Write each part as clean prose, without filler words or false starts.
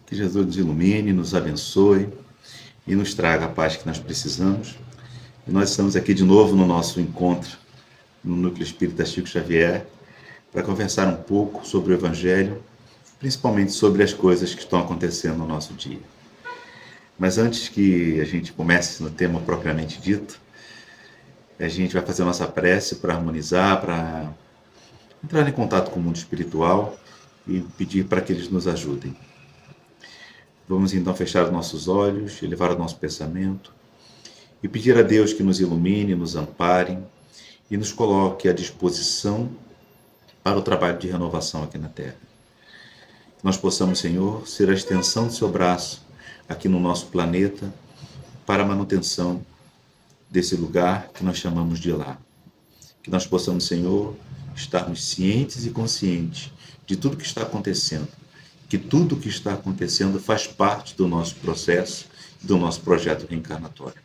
Que Jesus nos ilumine, nos abençoe e nos traga a paz que nós precisamos. E nós estamos aqui de novo no nosso encontro no Núcleo Espírita Chico Xavier para conversar um pouco sobre o Evangelho, principalmente sobre as coisas que estão acontecendo no nosso dia. Mas antes que a gente comece no tema propriamente dito, a gente vai fazer a nossa prece para harmonizar, para entrar em contato com o mundo espiritual e pedir para que eles nos ajudem. Vamos então fechar os nossos olhos, elevar o nosso pensamento e pedir a Deus que nos ilumine, nos ampare e nos coloque à disposição para o trabalho de renovação aqui na Terra. Que nós possamos, Senhor, ser a extensão do seu braço aqui no nosso planeta para a manutenção desse lugar que nós chamamos de lar. Que nós possamos, Senhor, estarmos cientes e conscientes de tudo que está acontecendo, que tudo o que está acontecendo faz parte do nosso processo, do nosso projeto reencarnatório.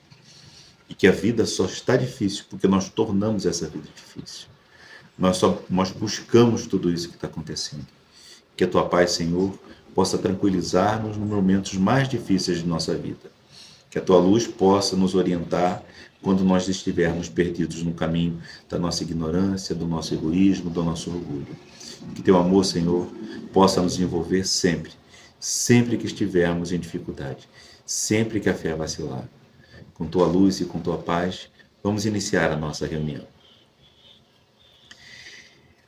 E que a vida só está difícil porque nós tornamos essa vida difícil. Nós buscamos tudo isso que está acontecendo. Que a tua paz, Senhor, possa tranquilizar-nos nos momentos mais difíceis de nossa vida. Que a tua luz possa nos orientar quando nós estivermos perdidos no caminho da nossa ignorância, do nosso egoísmo, do nosso orgulho. Que teu amor, Senhor, possa nos envolver sempre, sempre que estivermos em dificuldade, sempre que a fé vacilar. Com tua luz e com tua paz, vamos iniciar a nossa reunião.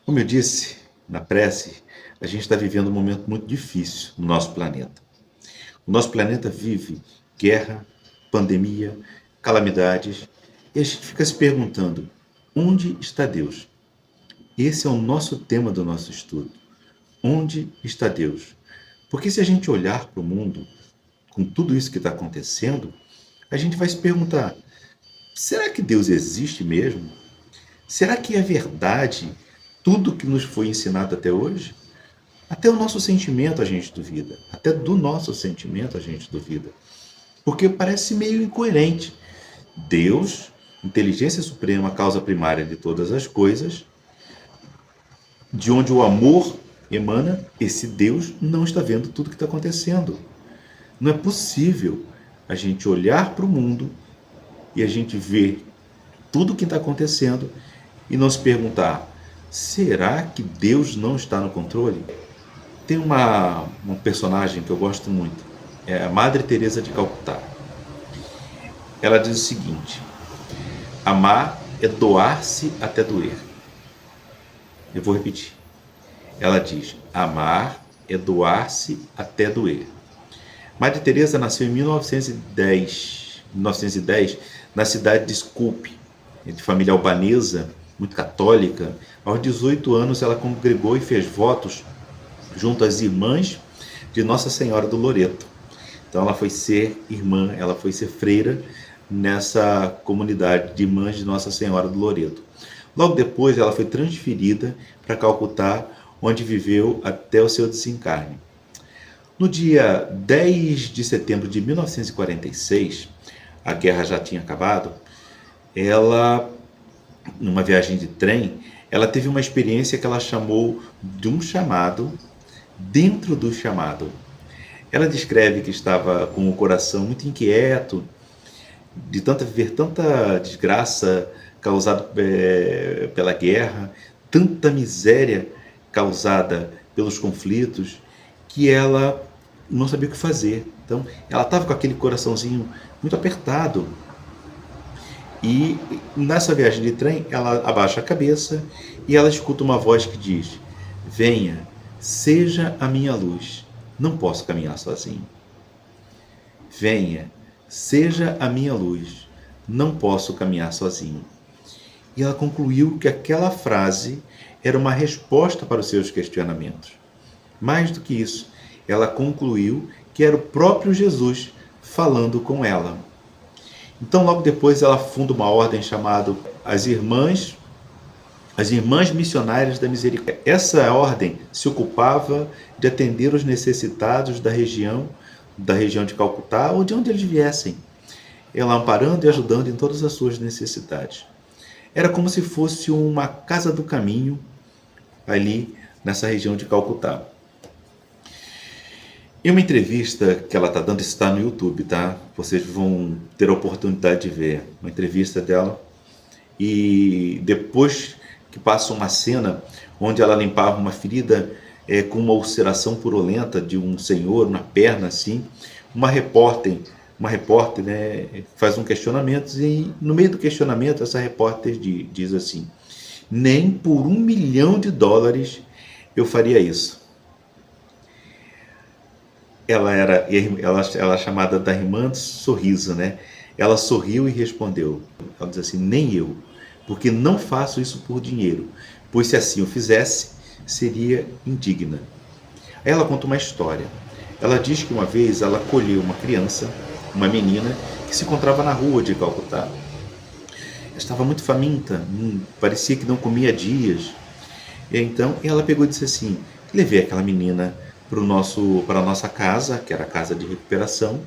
Como eu disse na prece, a gente está vivendo um momento muito difícil no nosso planeta. O nosso planeta vive guerra, pandemia, calamidades, e a gente fica se perguntando, onde está Deus? Esse é o nosso tema do nosso estudo. Onde está Deus? Porque se a gente olhar para o mundo, com tudo isso que está acontecendo, a gente vai se perguntar, será que Deus existe mesmo? Será que é verdade tudo que nos foi ensinado até hoje? Até o nosso sentimento a gente duvida. Até do nosso sentimento a gente duvida. Porque parece meio incoerente. Deus, inteligência suprema, causa primária de todas as coisas, de onde o amor emana, esse Deus não está vendo tudo que está acontecendo. Não é possível a gente olhar para o mundo e a gente ver tudo o que está acontecendo e não se perguntar, será que Deus não está no controle? Tem uma personagem que eu gosto muito, é a Madre Teresa de Calcutá. Ela diz o seguinte, amar é doar-se até doer. Eu vou repetir. Ela diz, amar é doar-se até doer. Madre Teresa nasceu em 1910, na cidade de Skopje, de família albanesa, muito católica. Aos 18 anos ela congregou e fez votos junto às irmãs de Nossa Senhora do Loreto. Então ela foi ser irmã, ela foi ser freira nessa comunidade de irmãs de Nossa Senhora do Loreto. Logo depois ela foi transferida para Calcutá, onde viveu até o seu desencarne. No dia 10 de setembro de 1946, a guerra já tinha acabado, ela, numa viagem de trem, ela teve uma experiência que ela chamou de um chamado dentro do chamado. Ela descreve que estava com o coração muito inquieto, de ver tanta desgraça causada pela guerra, tanta miséria causada pelos conflitos, que ela não sabia o que fazer. Então, ela estava com aquele coraçãozinho muito apertado. E nessa viagem de trem, ela abaixa a cabeça e ela escuta uma voz que diz, venha, seja a minha luz, não posso caminhar sozinho. Venha, seja a minha luz, não posso caminhar sozinho. E ela concluiu que aquela frase era uma resposta para os seus questionamentos. Mais do que isso, ela concluiu que era o próprio Jesus falando com ela. Então, logo depois, ela funda uma ordem chamada as Irmãs Missionárias da Misericórdia. Essa ordem se ocupava de atender os necessitados da região de Calcutá ou de onde eles viessem, ela amparando e ajudando em todas as suas necessidades. Era como se fosse uma casa do caminho ali nessa região de Calcutá. Em uma entrevista que ela está dando, está no YouTube, tá? Vocês vão ter a oportunidade de ver uma entrevista dela. E depois que passa uma cena onde ela limpava uma ferida com uma ulceração purulenta de um senhor na perna, assim, uma repórter, né, faz um questionamento e no meio do questionamento essa repórter diz assim: nem por US$ 1 milhão eu faria isso. Ela é chamada da irmã do sorriso, né? Ela sorriu e respondeu. Ela diz assim: nem eu, porque não faço isso por dinheiro, pois se assim eu fizesse, seria indigna. Aí ela conta uma história. Ela diz que uma vez ela acolheu uma criança, uma menina, que se encontrava na rua de Calcutá. Ela estava muito faminta, parecia que não comia há dias. E então ela pegou e disse assim: levei aquela menina para a nossa casa, que era a casa de recuperação,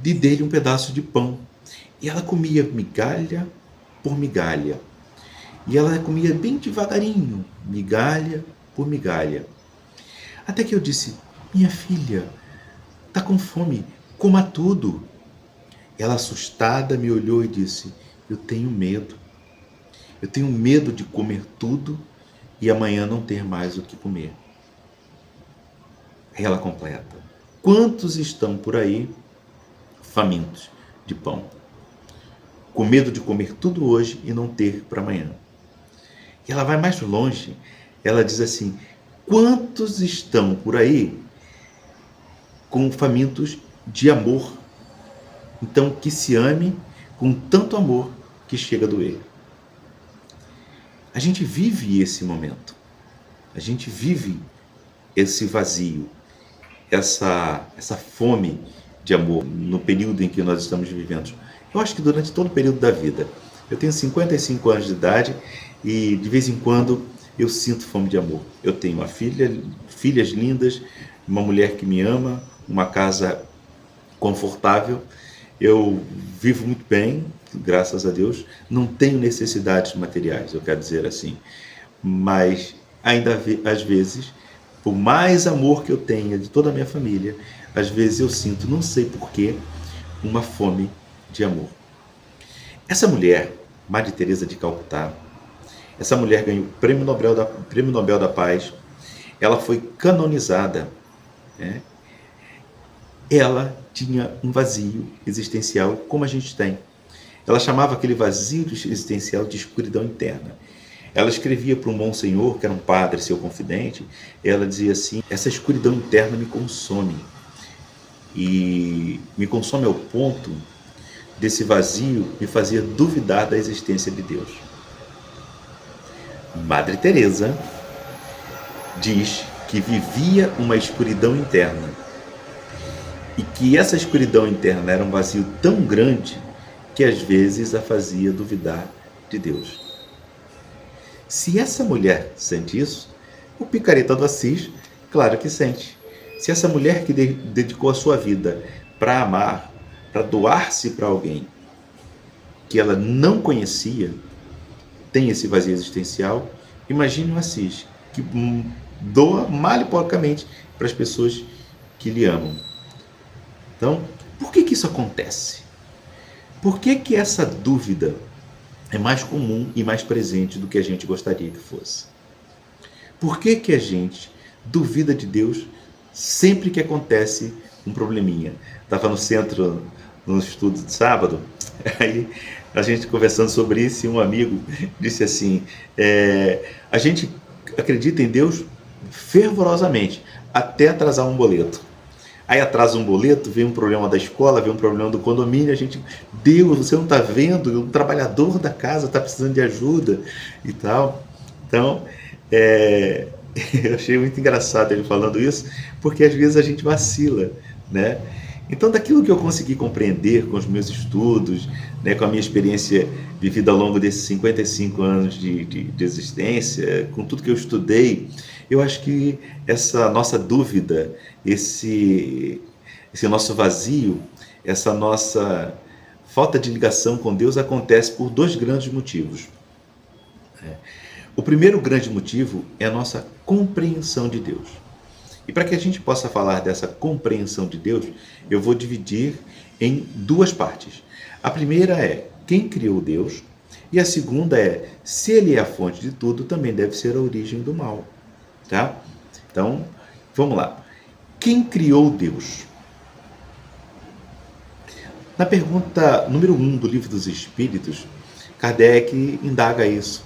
e dei-lhe um pedaço de pão. E ela comia migalha por migalha. E ela comia bem devagarinho, migalha por migalha. Até que eu disse: minha filha, está com fome, coma tudo. Ela, assustada, me olhou e disse: eu tenho medo. Eu tenho medo de comer tudo e amanhã não ter mais o que comer. Aí ela completa: quantos estão por aí famintos de pão, com medo de comer tudo hoje e não ter para amanhã? E ela vai mais longe, ela diz assim: quantos estão por aí com famintos de amor? Então que se ame com tanto amor que chega a doer. A gente vive esse momento, a gente vive esse vazio, essa fome de amor no período em que nós estamos vivendo. Eu acho que durante todo o período da vida. Eu tenho 55 anos de idade e de vez em quando eu sinto fome de amor. Eu tenho uma filha, filhas lindas, uma mulher que me ama, uma casa confortável. Eu vivo muito bem, graças a Deus. Não tenho necessidades materiais, eu quero dizer assim. Mas ainda às vezes, por mais amor que eu tenha de toda a minha família, às vezes eu sinto, não sei porquê, uma fome de amor. Essa mulher, Madre Teresa de Calcutá, essa mulher ganhou o Prêmio Nobel da Paz, ela foi canonizada, né? Ela tinha um vazio existencial como a gente tem. Ela chamava aquele vazio existencial de escuridão interna. Ela escrevia para um monsenhor, que era um padre, seu confidente, ela dizia assim: essa escuridão interna me consome. E me consome ao ponto desse vazio me fazer duvidar da existência de Deus. Madre Teresa diz que vivia uma escuridão interna e que essa escuridão interna era um vazio tão grande que às vezes a fazia duvidar de Deus. Se essa mulher sente isso, o Picareta do Assis, claro que sente. Se essa mulher que dedicou a sua vida para amar, para doar-se para alguém que ela não conhecia, tem esse vazio existencial, imagine o Assis, que doa mal e porcamente para as pessoas que lhe amam. Então, por que isso acontece? Por que essa dúvida é mais comum e mais presente do que a gente gostaria que fosse? Por que a gente duvida de Deus sempre que acontece um probleminha? Estava no centro, no estudo de sábado, aí a gente conversando sobre isso e um amigo disse assim: a gente acredita em Deus fervorosamente até atrasar um boleto. Aí atrasa um boleto, vem um problema da escola, vem um problema do condomínio, a gente: Deus, você não está vendo? O trabalhador da casa está precisando de ajuda e tal. Então, eu achei muito engraçado ele falando isso, porque às vezes a gente vacila, né? Então, daquilo que eu consegui compreender com os meus estudos, né, com a minha experiência vivida ao longo desses 55 anos de existência, com tudo que eu estudei, eu acho que essa nossa dúvida, esse nosso vazio, essa nossa falta de ligação com Deus acontece por dois grandes motivos. O primeiro grande motivo é a nossa compreensão de Deus. E para que a gente possa falar dessa compreensão de Deus, eu vou dividir em duas partes. A primeira é quem criou Deus, e a segunda é se ele é a fonte de tudo, também deve ser a origem do mal. Tá? Então, vamos lá. Quem criou Deus? Na pergunta número 1 do Livro dos Espíritos, Kardec indaga isso.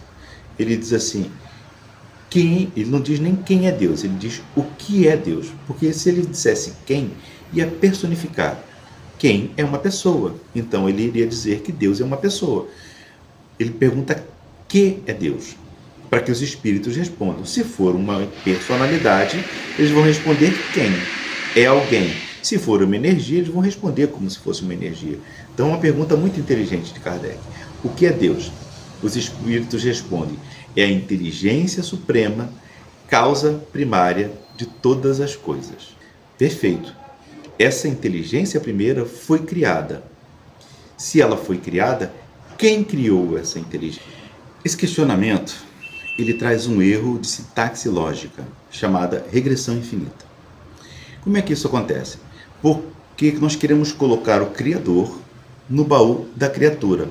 Ele diz assim, ele não diz nem quem é Deus, ele diz o que é Deus. Porque se ele dissesse quem, ia personificar. Quem é uma pessoa. Então ele iria dizer que Deus é uma pessoa. Ele pergunta que é Deus, para que os espíritos respondam. Se for uma personalidade, eles vão responder quem é alguém. Se for uma energia, eles vão responder como se fosse uma energia. Então é uma pergunta muito inteligente de Kardec. O que é Deus? Os espíritos respondem, é a inteligência suprema, causa primária de todas as coisas. Perfeito. Essa inteligência primeira foi criada. Se ela foi criada, quem criou essa inteligência? Esse questionamento, ele traz um erro de sintaxe lógica, chamada regressão infinita. Como é que isso acontece? Porque nós queremos colocar o Criador no baú da criatura.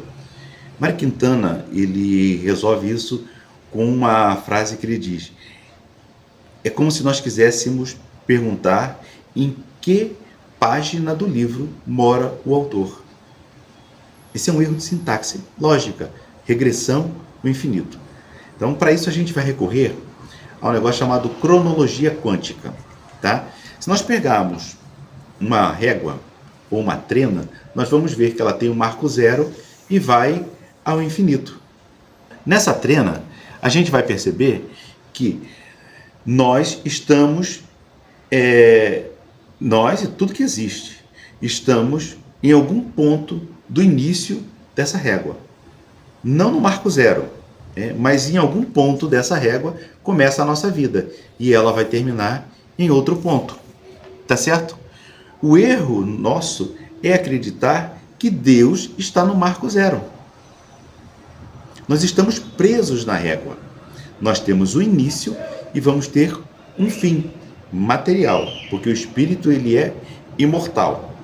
Mário Quintana, ele resolve isso com uma frase que ele diz, é como se nós quiséssemos perguntar em que página do livro mora o autor. Esse é um erro de sintaxe lógica, regressão ao infinito. Então, para isso a gente vai recorrer a um negócio chamado cronologia quântica. Tá? Se nós pegarmos uma régua ou uma trena, nós vamos ver que ela tem um marco zero e vai ao infinito. Nessa trena, a gente vai perceber que nós estamos, nós e tudo que existe, estamos em algum ponto do início dessa régua. Não no marco zero, mas em algum ponto dessa régua começa a nossa vida e ela vai terminar em outro ponto. Tá certo? O erro nosso é acreditar que Deus está no marco zero. Nós estamos presos na régua. Nós temos o início e vamos ter um fim material, porque o espírito ele é imortal.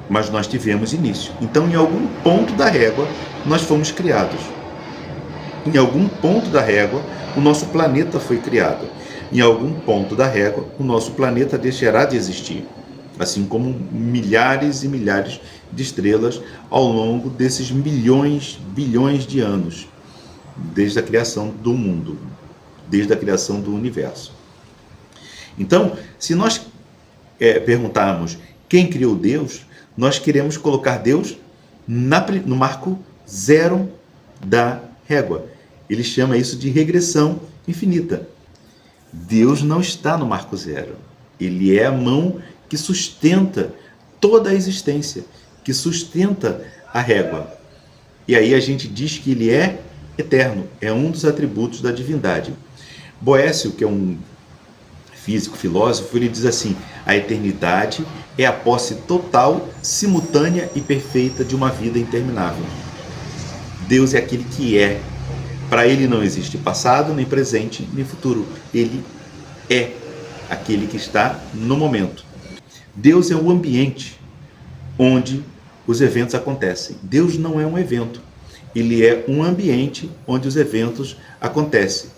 Mas nós tivemos início. Então, em algum ponto da régua, nós fomos criados. Em algum ponto da régua, o nosso planeta foi criado. Em algum ponto da régua, o nosso planeta deixará de existir. Assim como milhares e milhares de estrelas ao longo desses milhões, bilhões de anos, desde a criação do mundo, desde a criação do universo. Então, se nós perguntarmos quem criou Deus, nós queremos colocar Deus no marco zero da régua. Ele chama isso de regressão infinita. Deus não está no marco zero. Ele é a mão que sustenta toda a existência, que sustenta a régua. E aí a gente diz que ele é eterno, é um dos atributos da divindade. Boécio, que é um físico, filósofo, ele diz assim, a eternidade é a posse total, simultânea e perfeita de uma vida interminável. Deus é aquele que é. Para ele não existe passado, nem presente, nem futuro. Ele é aquele que está no momento. Deus é o ambiente onde os eventos acontecem. Deus não é um evento. Ele é um ambiente onde os eventos acontecem.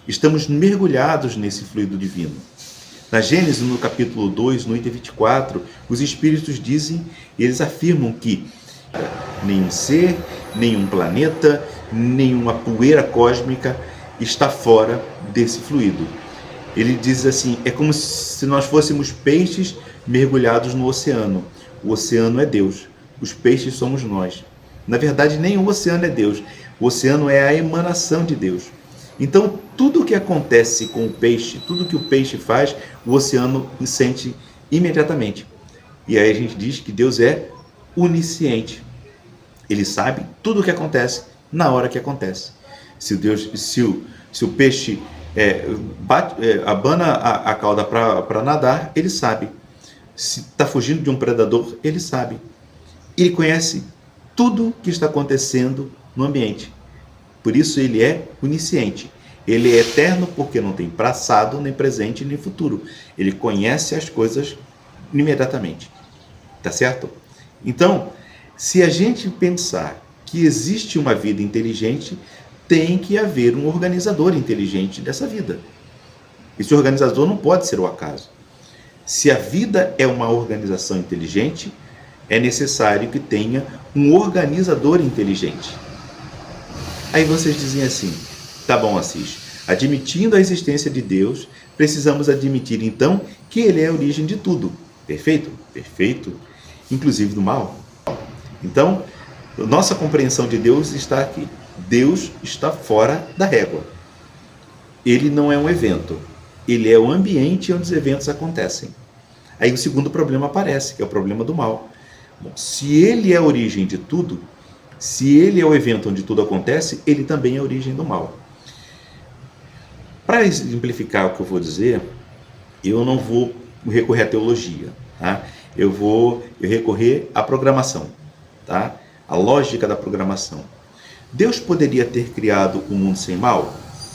Estamos mergulhados nesse fluido divino. Na Gênesis, no capítulo 2, no item 24, os espíritos dizem, eles afirmam que nenhum ser, nenhum planeta, nenhuma poeira cósmica está fora desse fluido. Ele diz assim, é como se nós fôssemos peixes mergulhados no oceano. O oceano é Deus, os peixes somos nós. Na verdade, nem o oceano é Deus, o oceano é a emanação de Deus. Então, tudo o que acontece com o peixe, tudo que o peixe faz, o oceano sente imediatamente. E aí a gente diz que Deus é onisciente. Ele sabe tudo o que acontece na hora que acontece. Se o peixe abana a cauda para nadar, ele sabe. Se está fugindo de um predador, ele sabe. Ele conhece tudo que está acontecendo no ambiente. Por isso ele é onisciente. Ele é eterno porque não tem passado, nem presente, nem futuro. Ele conhece as coisas imediatamente. Tá certo? Então, se a gente pensar que existe uma vida inteligente, tem que haver um organizador inteligente dessa vida. Esse organizador não pode ser o acaso. Se a vida é uma organização inteligente, é necessário que tenha um organizador inteligente. Aí vocês dizem assim, tá bom, Assis, admitindo a existência de Deus, precisamos admitir então que ele é a origem de tudo. Perfeito? Perfeito. Inclusive do mal. Então, nossa compreensão de Deus está aqui. Deus está fora da régua. Ele não é um evento. Ele é o ambiente onde os eventos acontecem. Aí o segundo problema aparece, que é o problema do mal. Bom, se ele é a origem de tudo, se ele é o evento onde tudo acontece, ele também é a origem do mal. Para exemplificar o que eu vou dizer, eu não vou recorrer à teologia, tá? Eu vou recorrer à programação, tá? A lógica da programação. Deus poderia ter criado um mundo sem mal?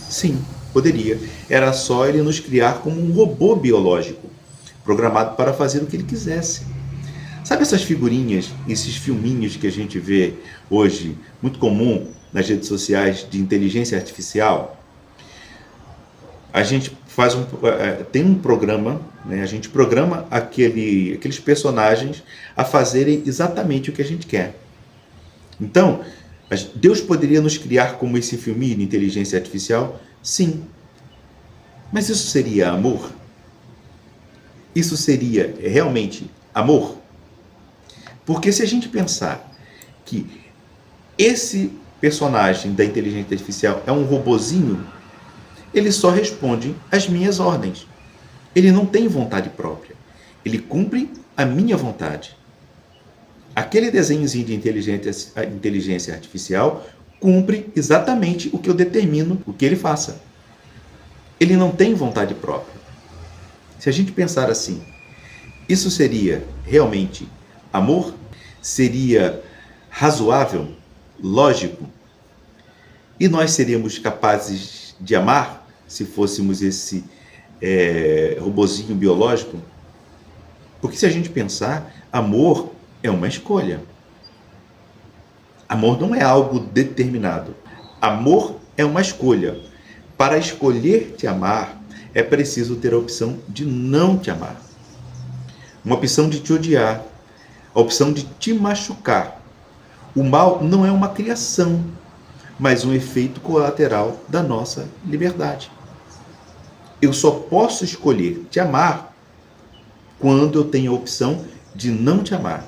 Sim, poderia. Era só ele nos criar como um robô biológico, programado para fazer o que ele quisesse. Sabe essas figurinhas, esses filminhos que a gente vê hoje, muito comum nas redes sociais, de inteligência artificial? A gente tem um programa, né? A gente programa aqueles personagens a fazerem exatamente o que a gente quer. Então, Deus poderia nos criar como esse filminho de inteligência artificial? Sim. Mas isso seria amor? Isso seria realmente amor? Porque se a gente pensar que esse personagem da inteligência artificial é um robozinho, ele só responde às minhas ordens. Ele não tem vontade própria. Ele cumpre a minha vontade. Aquele desenhozinho de inteligência artificial cumpre exatamente o que eu determino o que ele faça. Ele não tem vontade própria. Se a gente pensar assim, isso seria realmente amor? Seria razoável? Lógico? E nós seríamos capazes de amar se fôssemos esse robozinho biológico? Porque se a gente pensar, amor é uma escolha. Amor não é algo determinado. Amor é uma escolha. Para escolher te amar, é preciso ter a opção de não te amar. Uma opção de te odiar. A opção de te machucar. O mal não é uma criação, mas um efeito colateral da nossa liberdade. Eu só posso escolher te amar quando eu tenho a opção de não te amar.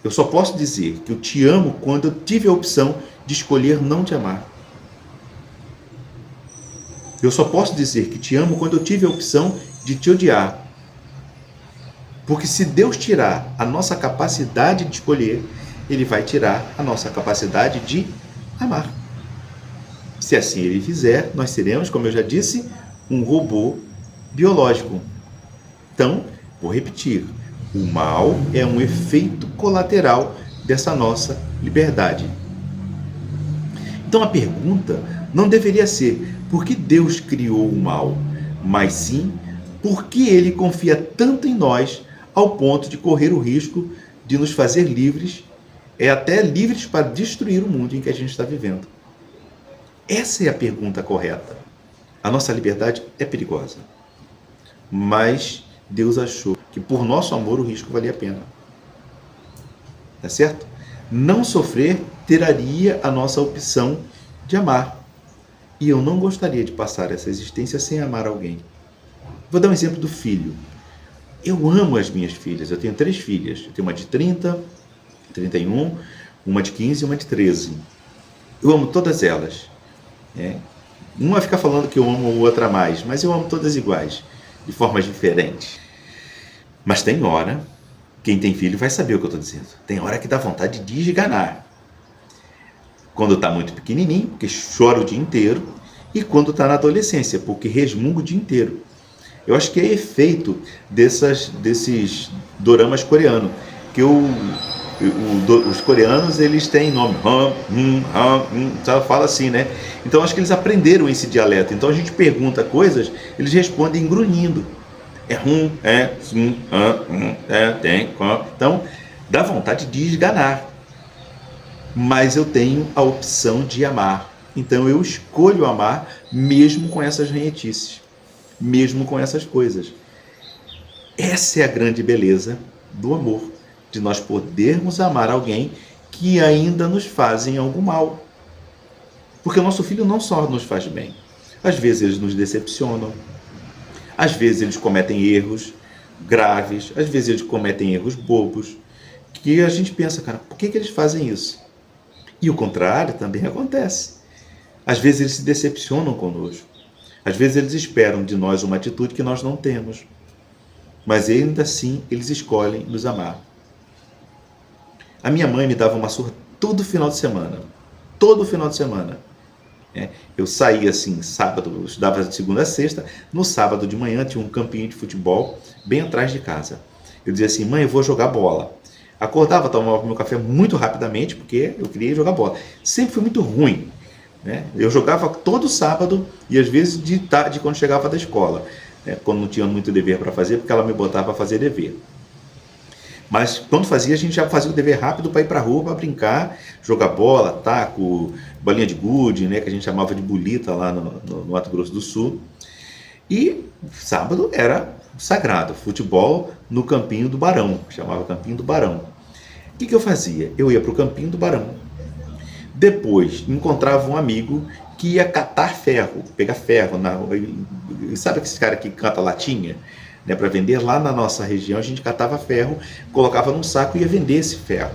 Eu só posso dizer que eu te amo quando eu tive a opção de escolher não te amar. Eu só posso dizer que te amo quando eu tive a opção de te odiar. Porque se Deus tirar a nossa capacidade de escolher, Ele vai tirar a nossa capacidade de amar. Se assim Ele fizer, nós seremos, como eu já disse, um robô biológico. Então, vou repetir. O mal é um efeito colateral dessa nossa liberdade. Então a pergunta não deveria ser por que Deus criou o mal, mas sim por que Ele confia tanto em nós ao ponto de correr o risco de nos fazer livres, até livres para destruir o mundo em que a gente está vivendo. Essa é a pergunta correta. A nossa liberdade é perigosa, mas Deus achou que por nosso amor o risco valia a pena. Tá certo? Não sofrer tiraria a nossa opção de amar. E eu não gostaria de passar essa existência sem amar alguém. Vou dar um exemplo do filho. Eu amo as minhas filhas. Eu tenho 3 filhas. Eu tenho uma de 30, 31, uma de 15 e uma de 13. Eu amo todas elas. Uma fica falando que eu amo a outra mais, mas eu amo todas iguais, de formas diferentes. Mas tem hora, quem tem filho vai saber o que eu estou dizendo, tem hora que dá vontade de esganar. Quando está muito pequenininho, porque chora o dia inteiro, e quando está na adolescência, porque resmunga o dia inteiro. Eu acho que é efeito desses doramas coreanos, que eu Os coreanos, eles têm nome, só fala assim, né? Então acho que eles aprenderam esse dialeto. Então a gente pergunta coisas, eles respondem grunhindo. É tem. Então dá vontade de esganar. Mas eu tenho a opção de amar. Então eu escolho amar mesmo com essas ranhetices, mesmo com essas coisas. Essa é a grande beleza do amor, de nós podermos amar alguém que ainda nos fazem algo mal. Porque o nosso filho não só nos faz bem. Às vezes eles nos decepcionam, às vezes eles cometem erros graves, às vezes eles cometem erros bobos, que a gente pensa, cara, por que eles fazem isso? E o contrário também acontece. Às vezes eles se decepcionam conosco. Às vezes eles esperam de nós uma atitude que nós não temos. Mas ainda assim eles escolhem nos amar. A minha mãe me dava uma surra todo final de semana. Todo final de semana. Eu saía assim, sábado, eu estudava de segunda a sexta. No sábado de manhã tinha um campinho de futebol bem atrás de casa. Eu dizia assim, mãe, eu vou jogar bola. Acordava, tomava meu café muito rapidamente, porque eu queria jogar bola. Sempre foi muito ruim. Eu jogava todo sábado e às vezes de tarde quando chegava da escola. Quando não tinha muito dever para fazer, porque ela me botava para fazer dever. Mas quando fazia, a gente já fazia o dever rápido para ir para a rua, para brincar, jogar bola, taco, bolinha de gude, que a gente chamava de bolita lá no Mato Grosso do Sul. E sábado era sagrado, futebol no Campinho do Barão, chamava Campinho do Barão. O que eu fazia? Eu ia para o Campinho do Barão. Depois encontrava um amigo que ia catar ferro, pegar ferro. Sabe esse cara que canta latinha? Para vender lá na nossa região, a gente catava ferro, colocava num saco e ia vender esse ferro.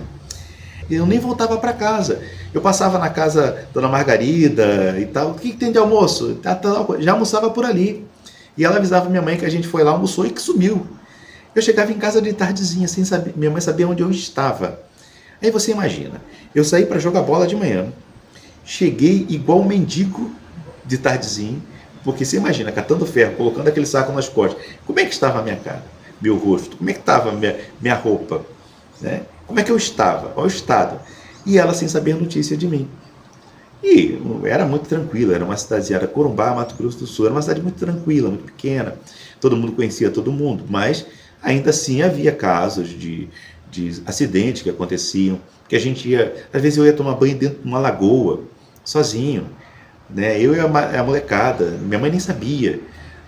Eu nem voltava para casa. Eu passava na casa da Dona Margarida e tal. O que tem de almoço? Já almoçava por ali. E ela avisava minha mãe que a gente foi lá, almoçou e que sumiu. Eu chegava em casa de tardezinha, sem saber, minha mãe sabia onde eu estava. Aí você imagina, eu saí para jogar bola de manhã, cheguei igual um mendigo de tardezinho, porque você imagina, catando ferro, colocando aquele saco nas costas, como é que estava a minha cara, meu rosto, como é que estava a minha roupa, como é que eu estava, qual o estado, e ela sem saber notícia de mim. E era muito tranquilo, era uma cidadezinha, era Corumbá, Mato Grosso do Sul, era uma cidade muito tranquila, muito pequena, todo mundo conhecia todo mundo, mas ainda assim havia casos de acidentes que aconteciam, que a gente ia, às vezes eu ia tomar banho dentro de uma lagoa, sozinho, eu e a molecada, minha mãe nem sabia,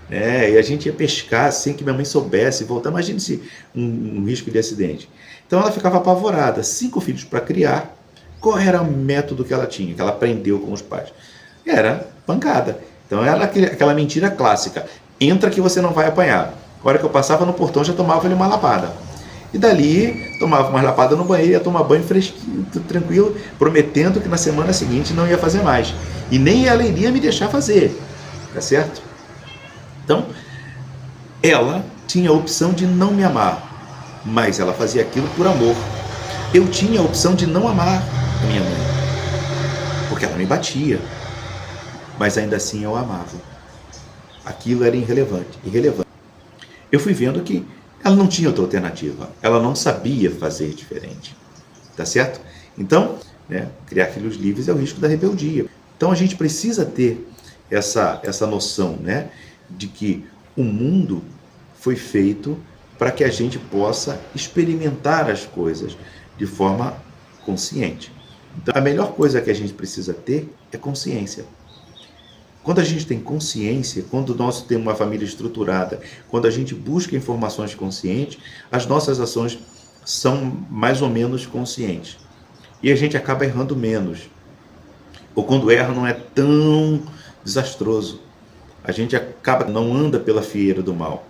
e a gente ia pescar sem que minha mãe soubesse, voltar, imagine se um risco de acidente. Então ela ficava apavorada, 5 filhos para criar, qual era o método que ela tinha, que ela aprendeu com os pais? Era pancada. Então era aquela mentira clássica, entra que você não vai apanhar. A hora que eu passava no portão já tomava-lhe uma lapada. E dali, tomava uma lapada no banheiro, ia tomar banho fresquinho, tranquilo, prometendo que na semana seguinte não ia fazer mais. E nem ela iria me deixar fazer, tá certo? Então, ela tinha a opção de não me amar, mas ela fazia aquilo por amor. Eu tinha a opção de não amar a minha mãe, porque ela me batia, mas ainda assim eu amava. Aquilo era irrelevante. Eu fui vendo que ela não tinha outra alternativa, ela não sabia fazer diferente, tá certo? Então, criar filhos livres é o risco da rebeldia. Então a gente precisa ter essa noção, de que o mundo foi feito para que a gente possa experimentar as coisas de forma consciente. Então a melhor coisa que a gente precisa ter é consciência. Quando a gente tem consciência, quando nós temos uma família estruturada, quando a gente busca informações conscientes, as nossas ações são mais ou menos conscientes. E a gente acaba errando menos. Ou quando erra não é tão desastroso. A gente não anda pela fieira do mal,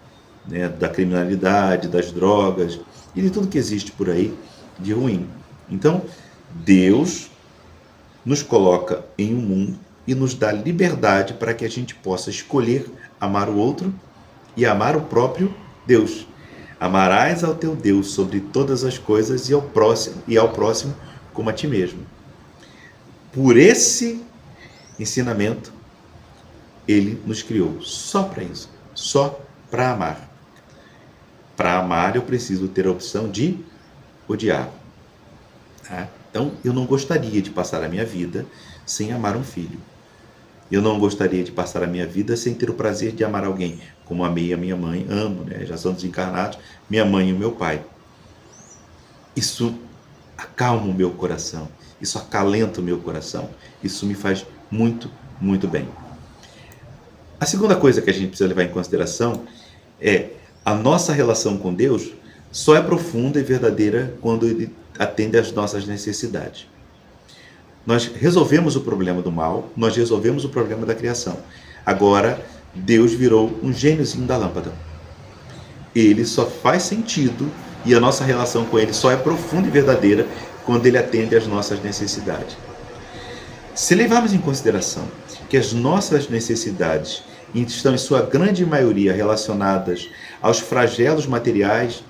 da criminalidade, das drogas e de tudo que existe por aí de ruim. Então, Deus nos coloca em um mundo e nos dá liberdade para que a gente possa escolher amar o outro e amar o próprio Deus. Amarás ao teu Deus sobre todas as coisas e ao próximo como a ti mesmo. Por esse ensinamento, ele nos criou só para isso, só para amar. Para amar, eu preciso ter a opção de odiar. Tá? Então, eu não gostaria de passar a minha vida sem amar um filho. Eu não gostaria de passar a minha vida sem ter o prazer de amar alguém, como amei a minha mãe, amo, né? Já são desencarnados, minha mãe e o meu pai. Isso acalma o meu coração, isso acalenta o meu coração, isso me faz muito, muito bem. A segunda coisa que a gente precisa levar em consideração é a nossa relação com Deus só é profunda e verdadeira quando Ele atende às nossas necessidades. Nós resolvemos o problema do mal, nós resolvemos o problema da criação. Agora, Deus virou um gêniozinho da lâmpada. Ele só faz sentido e a nossa relação com Ele só é profunda e verdadeira quando Ele atende às nossas necessidades. Se levarmos em consideração que as nossas necessidades estão, em sua grande maioria, relacionadas aos flagelos materiais,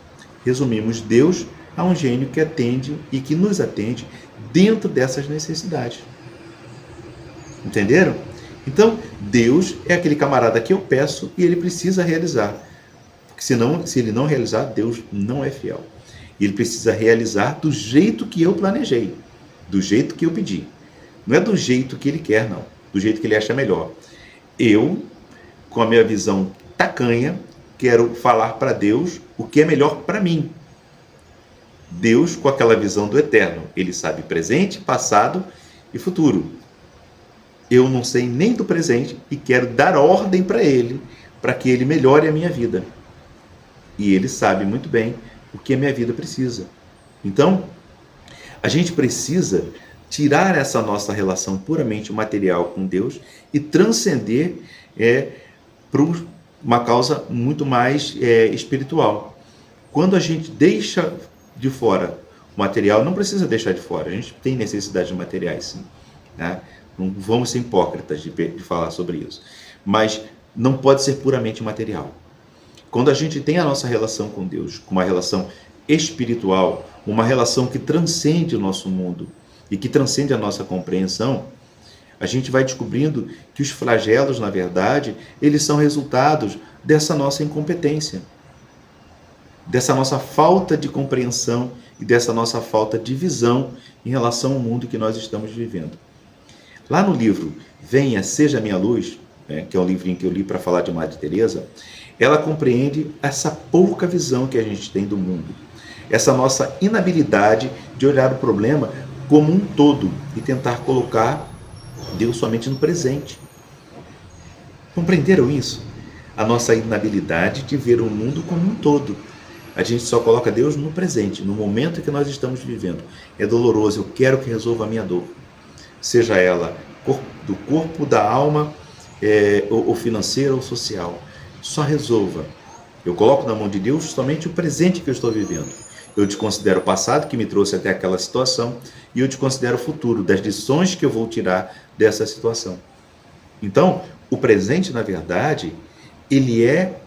resumimos Deus a um gênio que atende e que nos atende dentro dessas necessidades. Entenderam? Então, Deus é aquele camarada que eu peço e ele precisa realizar. Porque senão, se ele não realizar, Deus não é fiel. Ele precisa realizar do jeito que eu planejei, do jeito que eu pedi. Não é do jeito que ele quer, não. Do jeito que ele acha melhor. Eu, com a minha visão tacanha, quero falar para Deus o que é melhor para mim. Deus, com aquela visão do eterno, ele sabe presente, passado e futuro. Eu não sei nem do presente e quero dar ordem para ele, para que ele melhore a minha vida. E ele sabe muito bem o que a minha vida precisa. Então, a gente precisa tirar essa nossa relação puramente material com Deus e transcender para uma causa muito mais espiritual. Quando a gente deixa de fora o material, não precisa deixar de fora, a gente tem necessidade de materiais, sim. Né? Não vamos ser hipócritas de falar sobre isso. Mas não pode ser puramente material. Quando a gente tem a nossa relação com Deus, com uma relação espiritual, uma relação que transcende o nosso mundo e que transcende a nossa compreensão, a gente vai descobrindo que os flagelos, na verdade, eles são resultados dessa nossa incompetência, dessa nossa falta de compreensão e dessa nossa falta de visão em relação ao mundo que nós estamos vivendo. Lá no livro Venha, Seja Minha Luz, que é um livrinho que eu li para falar de Madre Teresa, ela compreende essa pouca visão que a gente tem do mundo, essa nossa inabilidade de olhar o problema como um todo e tentar colocar Deus somente no presente. Compreenderam isso? A nossa inabilidade de ver o mundo como um todo. A gente só coloca Deus no presente, no momento que nós estamos vivendo. É doloroso, eu quero que resolva a minha dor. Seja ela do corpo, da alma, ou financeira ou social. Só resolva. Eu coloco na mão de Deus somente o presente que eu estou vivendo. Eu desconsidero o passado que me trouxe até aquela situação e eu desconsidero o futuro, das lições que eu vou tirar dessa situação. Então, o presente, na verdade, ele é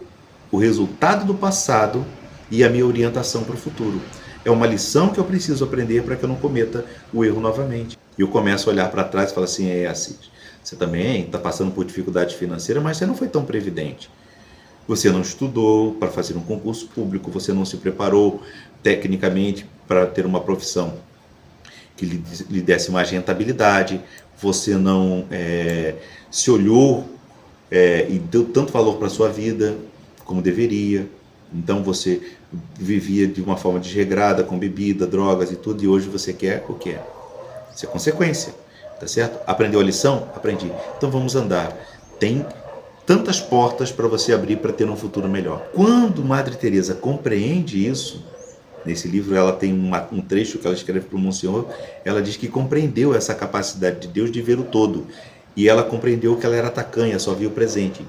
o resultado do passado e a minha orientação para o futuro. É uma lição que eu preciso aprender para que eu não cometa o erro novamente. E eu começo a olhar para trás e falo assim, Assis, você também está passando por dificuldade financeira, mas você não foi tão previdente. Você não estudou para fazer um concurso público, você não se preparou tecnicamente para ter uma profissão que lhe desse mais rentabilidade, você não se olhou e deu tanto valor para a sua vida como deveria. Então você vivia de uma forma desregrada, com bebida, drogas e tudo, e hoje você quer o que é? Isso é consequência, tá certo? Aprendeu a lição? Aprendi. Então vamos andar. Tem tantas portas para você abrir para ter um futuro melhor. Quando Madre Teresa compreende isso, nesse livro ela tem um trecho que ela escreve para o Monsenhor, ela diz que compreendeu essa capacidade de Deus de ver o todo, e ela compreendeu que ela era tacanha, só via o presente.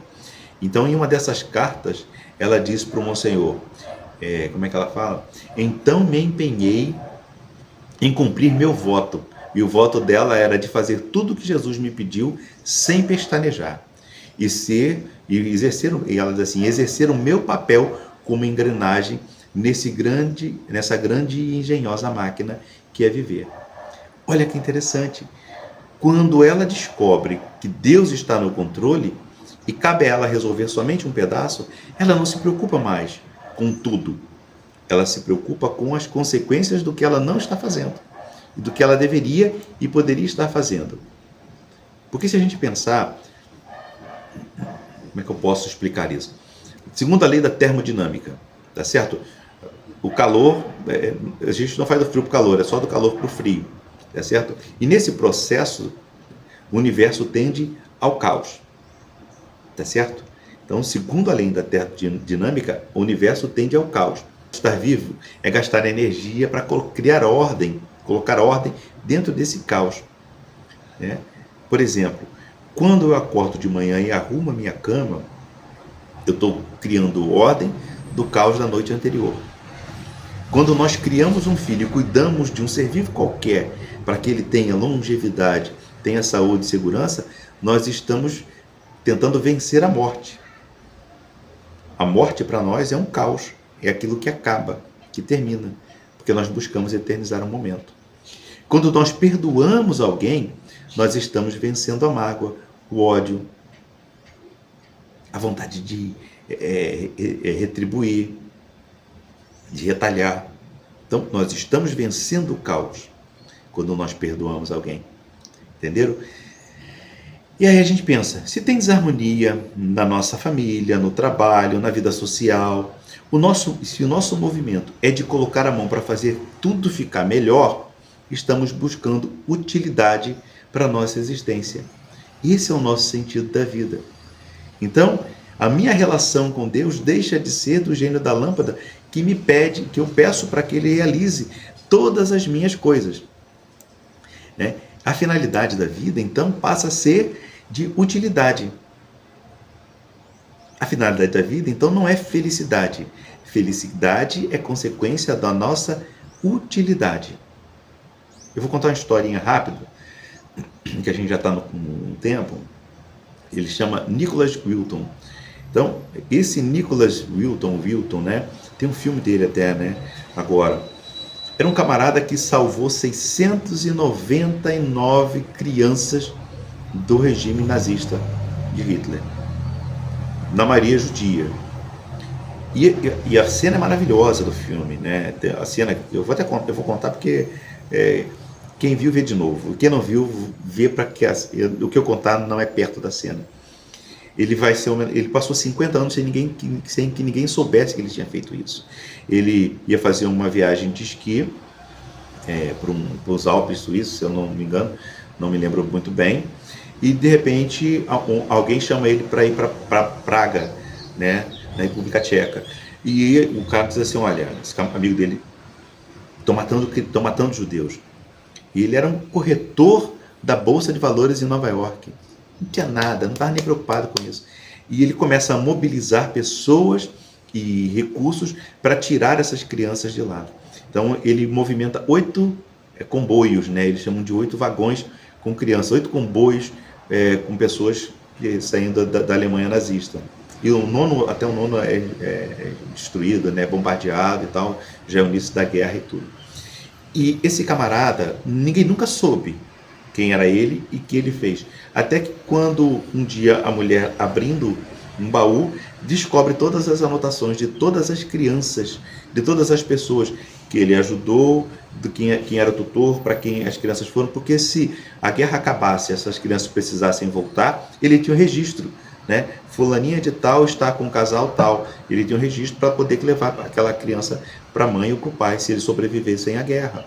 Então, em uma dessas cartas, ela diz para o Monsenhor, como é que ela fala? Então me empenhei em cumprir meu voto, e o voto dela era de fazer tudo o que Jesus me pediu sem pestanejar. E ela diz assim, exercer o meu papel como engrenagem nessa grande e engenhosa máquina que é viver. Olha que interessante. Quando ela descobre que Deus está no controle e cabe a ela resolver somente um pedaço, ela não se preocupa mais com tudo. Ela se preocupa com as consequências do que ela não está fazendo. do que ela deveria e poderia estar fazendo. Porque se a gente pensar, como é que eu posso explicar isso? Segundo a lei da termodinâmica, tá certo? O calor, a gente não faz do frio para o calor, é só do calor para o frio, tá certo? E nesse processo, o universo tende ao caos, tá certo? Então, segundo a lei da termodinâmica, o universo tende ao caos. Estar vivo é gastar energia para criar ordem, colocar ordem dentro desse caos, né? Por exemplo, quando eu acordo de manhã e arrumo a minha cama, eu estou criando ordem do caos da noite anterior. Quando nós criamos um filho e cuidamos de um ser vivo qualquer para que ele tenha longevidade, tenha saúde e segurança, nós estamos tentando vencer a morte. A morte para nós é um caos, é aquilo que acaba, que termina, porque nós buscamos eternizar um momento. Quando nós perdoamos alguém, nós estamos vencendo a mágoa, o ódio, a vontade de retribuir, de retalhar. Então, nós estamos vencendo o caos quando nós perdoamos alguém. Entenderam? E aí a gente pensa, se tem desarmonia na nossa família, no trabalho, na vida social, se o nosso movimento é de colocar a mão para fazer tudo ficar melhor, estamos buscando utilidade para a nossa existência. Esse é o nosso sentido da vida. Então, a minha relação com Deus deixa de ser do gênio da lâmpada que me pede, que eu peço para que Ele realize todas as minhas coisas, né? A finalidade da vida, então, passa a ser de utilidade. A finalidade da vida, então, não é felicidade. Felicidade é consequência da nossa utilidade. Eu vou contar uma historinha rápida, que a gente já está no tempo. Ele chama Nicholas Wilton. Então, esse Nicholas Wilton, né? Tem um filme dele até, né? Agora, era um camarada que salvou 699 crianças do regime nazista de Hitler, na maioria judia. E a cena é maravilhosa do filme, né? A cena, eu vou contar porque quem viu vê de novo. Quem não viu vê para que o que eu contar não é perto da cena. Ele passou 50 anos sem que ninguém soubesse que ele tinha feito isso. Ele ia fazer uma viagem de esqui para os Alpes suíços, se eu não me engano, não me lembro muito bem, e de repente alguém chama ele para ir para Praga, né, na República Tcheca. E o cara diz assim, olha, esse amigo dele, estão matando judeus. E ele era um corretor da Bolsa de Valores em Nova York. Não tinha nada, não estava nem preocupado com isso. E ele começa a mobilizar pessoas e recursos para tirar essas crianças de lá. Então ele movimenta 8 comboios, né? Eles chamam de 8 vagões com crianças, 8 comboios com pessoas saindo da Alemanha nazista. E até o nono é destruído, né? Bombardeado e tal, já é o início da guerra e tudo. E esse camarada, ninguém nunca soube quem era ele e o que ele fez. Até que quando um dia a mulher, abrindo um baú, descobre todas as anotações de todas as crianças, de todas as pessoas que ele ajudou, de quem era o tutor, para quem as crianças foram, porque se a guerra acabasse e essas crianças precisassem voltar, ele tinha um registro, né? Fulaninha de tal está com um casal tal. Ele tinha um registro para poder levar aquela criança para a mãe ou para o pai, se eles sobrevivessem à guerra.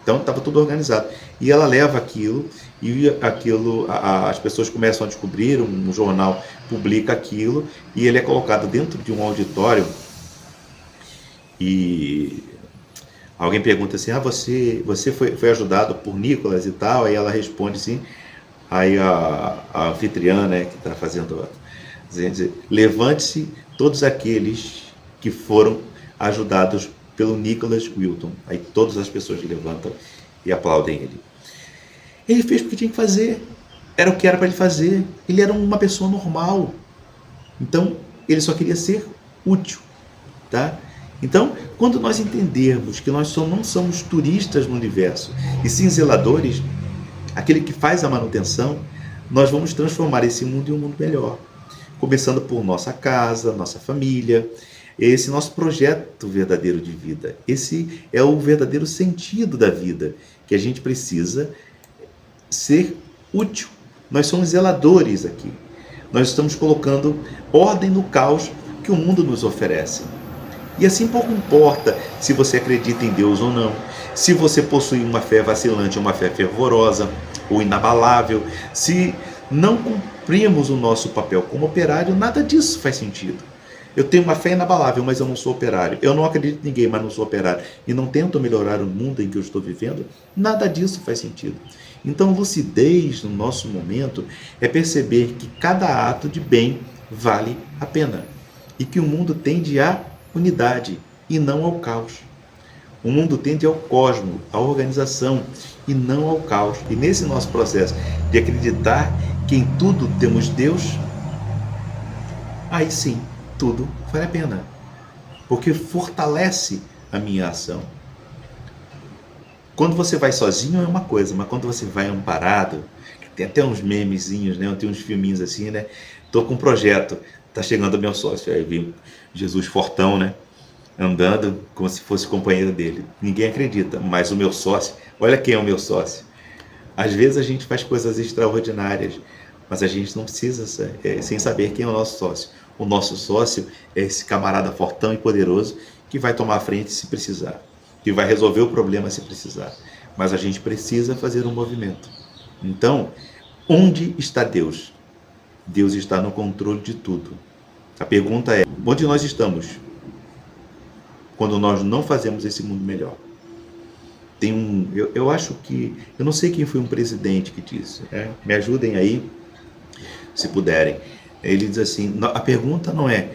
Então estava tudo organizado. E ela leva aquilo, e as pessoas começam a descobrir, um jornal publica aquilo, e ele é colocado dentro de um auditório, e alguém pergunta assim, você foi ajudado por Nicholas e tal? Aí ela responde assim, aí a anfitriã, né, que está fazendo, levante-se todos aqueles que foram ajudados pelo Nicholas Wilton. Aí todas as pessoas levantam e aplaudem ele. Ele fez porque tinha que fazer. Era o que era para ele fazer. Ele era uma pessoa normal. Então, ele só queria ser útil, tá? Então, quando nós entendermos que nós não somos turistas no universo, e sim zeladores, aquele que faz a manutenção, nós vamos transformar esse mundo em um mundo melhor. Começando por nossa casa, nossa família, é esse nosso projeto verdadeiro de vida. Esse é o verdadeiro sentido da vida, que a gente precisa ser útil. Nós somos zeladores aqui. Nós estamos colocando ordem no caos que o mundo nos oferece. E assim pouco importa se você acredita em Deus ou não, se você possui uma fé vacilante, uma fé fervorosa ou inabalável, se não cumprimos o nosso papel como operário, nada disso faz sentido. Eu tenho uma fé inabalável, mas eu não sou operário. Eu não acredito em ninguém, mas não sou operário. E não tento melhorar o mundo em que eu estou vivendo. Nada disso faz sentido. Então, lucidez no nosso momento é perceber que cada ato de bem vale a pena. E que o mundo tende à unidade e não ao caos. O mundo tende ao cosmos, à organização e não ao caos. E nesse nosso processo de acreditar que em tudo temos Deus, aí sim, tudo vale a pena, porque fortalece a minha ação. Quando você vai sozinho é uma coisa, mas quando você vai amparado, tem até uns memezinhos, né? Tem uns filminhos assim, né? Tô com um projeto, tá chegando o meu sócio, aí vem Jesus fortão, né? Andando como se fosse companheiro dele. Ninguém acredita, mas o meu sócio, olha quem é o meu sócio. Às vezes a gente faz coisas extraordinárias, mas a gente não precisa sem saber quem é o nosso sócio. O nosso sócio é esse camarada fortão e poderoso que vai tomar a frente se precisar, que vai resolver o problema se precisar. Mas a gente precisa fazer um movimento. Então, onde está Deus? Deus está no controle de tudo. A pergunta é, onde nós estamos quando nós não fazemos esse mundo melhor? Eu acho que, eu não sei quem foi um presidente que disse, me ajudem aí, se puderem. Ele diz assim, a pergunta não é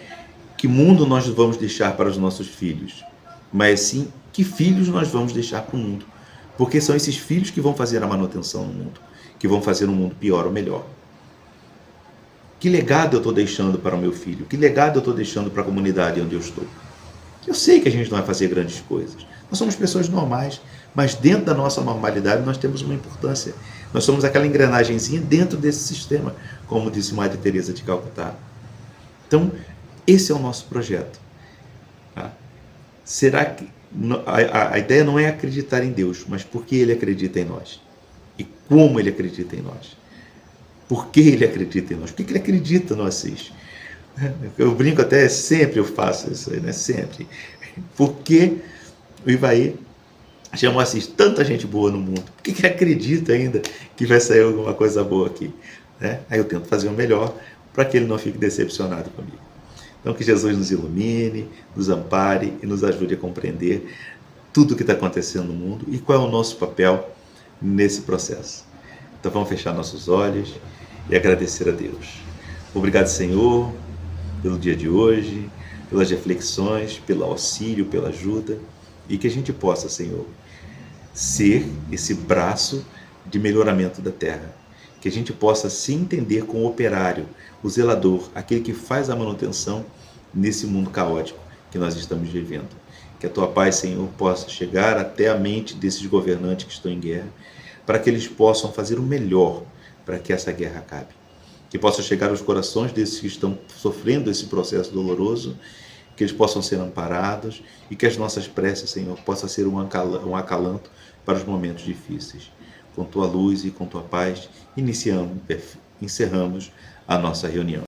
que mundo nós vamos deixar para os nossos filhos, mas sim que filhos nós vamos deixar para o mundo, porque são esses filhos que vão fazer a manutenção no mundo, que vão fazer um mundo pior ou melhor. Que legado eu estou deixando para o meu filho? Que legado eu estou deixando para a comunidade onde eu estou? Eu sei que a gente não vai fazer grandes coisas. Nós somos pessoas normais, mas dentro da nossa normalidade nós temos uma importância. Nós somos aquela engrenagemzinha dentro desse sistema, como disse Madre Teresa de Calcutá. Então, esse é o nosso projeto. Tá? Será que a ideia não é acreditar em Deus, mas por que Ele acredita em nós? E como Ele acredita em nós? Por que Ele acredita em nós? Por que Ele acredita no Assis? Eu brinco até, sempre eu faço isso aí, né? Sempre. Porque o Ivaí chamou assim, tanta gente boa no mundo. Por que ele acredita ainda que vai sair alguma coisa boa aqui? Né? Aí eu tento fazer o melhor para que ele não fique decepcionado comigo. Então que Jesus nos ilumine, nos ampare e nos ajude a compreender tudo o que está acontecendo no mundo e qual é o nosso papel nesse processo. Então vamos fechar nossos olhos e agradecer a Deus. Obrigado, Senhor, pelo dia de hoje, pelas reflexões, pelo auxílio, pela ajuda, e que a gente possa, Senhor, ser esse braço de melhoramento da terra, que a gente possa se entender como operário, o zelador, aquele que faz a manutenção nesse mundo caótico que nós estamos vivendo. Que a tua paz, Senhor, possa chegar até a mente desses governantes que estão em guerra, para que eles possam fazer o melhor para que essa guerra acabe. Que possa chegar aos corações desses que estão sofrendo esse processo doloroso, que eles possam ser amparados e que as nossas preces, Senhor, possam ser um acalanto para os momentos difíceis. Com tua luz e com tua paz, encerramos a nossa reunião.